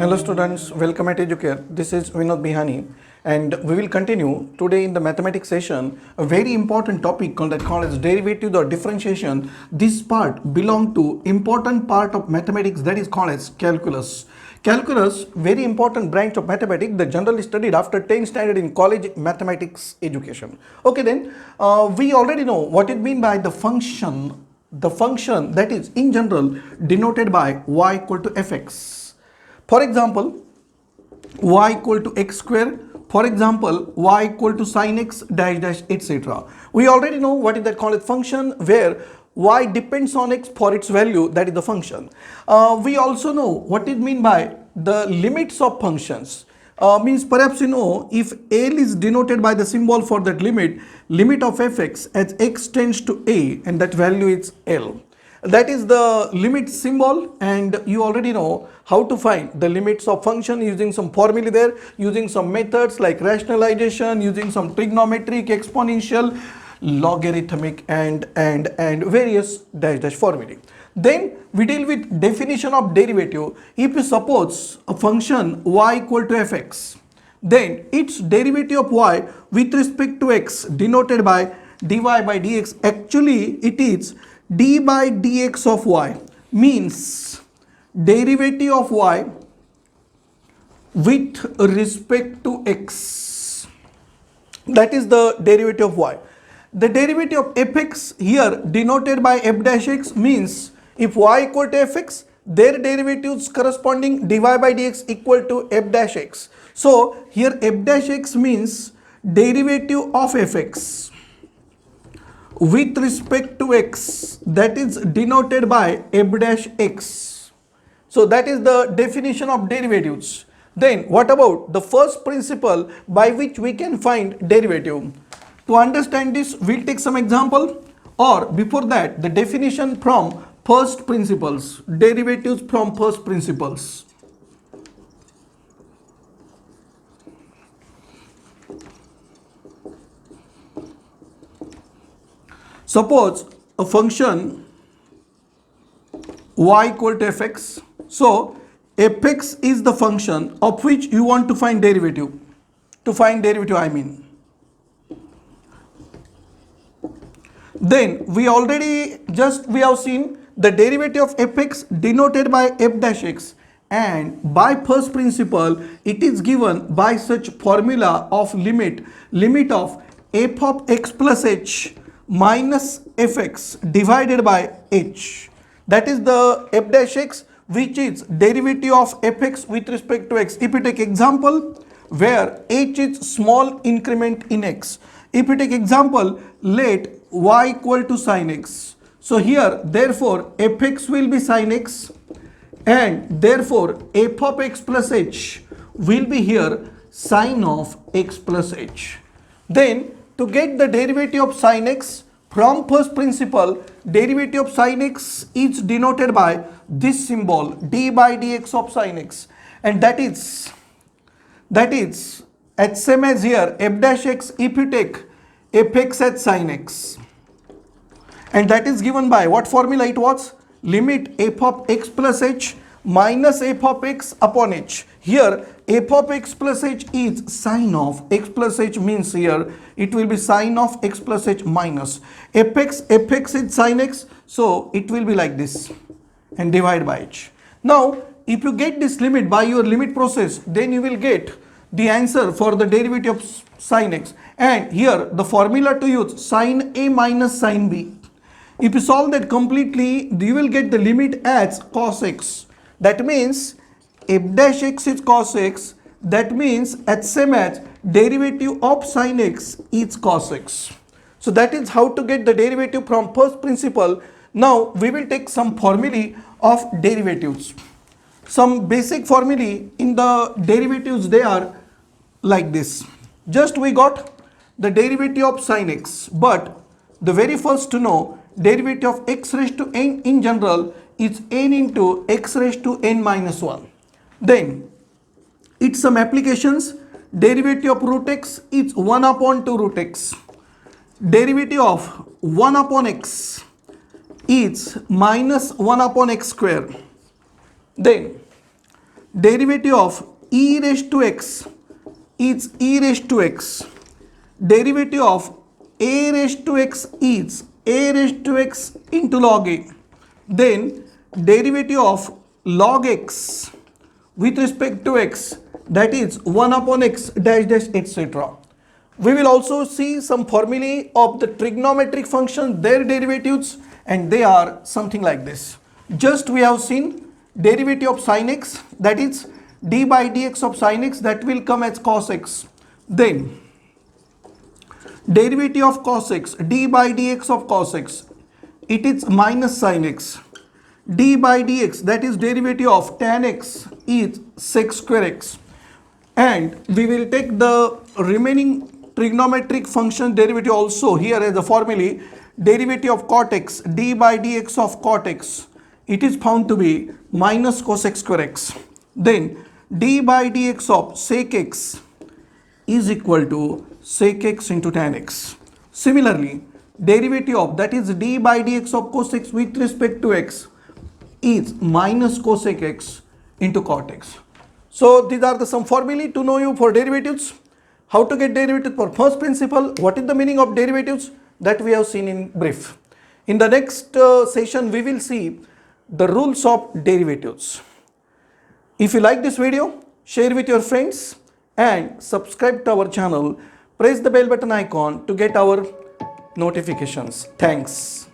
Hello students, welcome at Educare. This is Vinod Bihani and we will continue today in the mathematics session a very important topic called as derivative or differentiation. This part belongs to important part of mathematics that is called as calculus. Calculus, very important branch of mathematics that generally studied after 10th standard in college mathematics education. Okay then, we already know what it means by the function that is in general denoted by y equal to fx. For example, y equal to x square, for example, y equal to sin x dash dash etc. We already know what is that called as function where y depends on x for its value, that is the function. We also know what it mean by the limits of functions. Means perhaps you know if L is denoted by the symbol for that limit of fx as x tends to a and that value is L. That is the limit symbol, and you already know how to find the limits of function using some formulae there, using some methods like rationalization, using some trigonometric, exponential, logarithmic and various dash dash formulae. Then we deal with definition of derivative. If you suppose a function y equal to fx, then its derivative of y with respect to x denoted by dy by dx, actually it is d by dx of y, means derivative of y with respect to x, that is the derivative of y. The derivative of fx here denoted by f dash x means if y equal to fx, their derivatives corresponding dy by dx equal to f dash x. So here f dash x means derivative of fx with respect to x, that is denoted by f dash x. So that is the definition of derivatives. Then what about the first principle by which we can find derivative? To understand this, we'll take some example, or before that the definition from first principles, derivatives from first principles. Suppose a function y equal to fx. So fx is the function of which you want to find derivative. To find derivative I mean. Then we have seen the derivative of fx denoted by f dash x, and by first principle it is given by such formula of limit of f of x plus h minus fx divided by h, that is the f dash x which is derivative of fx with respect to x. If you take example where h is small increment in x, if you take example let y equal to sin x, so here therefore fx will be sin x and therefore f of x plus h will be here sin of x plus h. Then to get the derivative of sin x from first principle, derivative of sin x is denoted by this symbol d by dx of sin x, and that is as same as here f dash x if you take fx as sin x, and that is given by what formula it was? Limit f of x plus h minus f of x upon h. Here f of x plus h is sin of x plus h, means here it will be sin of x plus h minus fx is sin x, so it will be like this and divide by h. Now if you get this limit by your limit process, then you will get the answer for the derivative of sin x, and here the formula to use sin a minus sin b. If you solve that completely, you will get the limit as cos x. That means f dash x is cos x, that means as same as derivative of sin x is cos x. So that is how to get the derivative from first principle. Now we will take some formulae of derivatives. Some basic formulae in the derivatives, they are like this. Just we got the derivative of sin x, but the very first to know derivative of x raised to n in general is n into x raised to n minus 1. Then it's some applications. Derivative of root x is 1 upon 2 root x. Derivative of 1 upon x is minus 1 upon x square. Then derivative of e raised to x is e raised to x. Derivative of a raised to x is a raised to x into log a. Then derivative of log x with respect to x, that is 1 upon x dash dash etc. We will also see some formulae of the trigonometric function, their derivatives, and they are something like this. Just we have seen derivative of sin x, that is d by dx of sin x, that will come as cos x. Then derivative of cos x, d by dx of cos x, it is minus sin x. D by dx, that is derivative of tan x, is sec square x. And we will take the remaining trigonometric function derivative also here as a formula. Derivative of cot x, d by dx of cot x, it is found to be minus cosec square x. Then d by dx of sec x is equal to sec x into tan x. Similarly, derivative of, that is d by dx of cos x with respect to x, is minus cosec x into cot x. So these are the some formulae to know you for derivatives. How to get derivatives for first principle, what is the meaning of derivatives, that we have seen in brief. In the next session we will see the rules of derivatives. If you like this video, share with your friends and subscribe to our channel. Press the bell button icon to get our notifications. Thanks.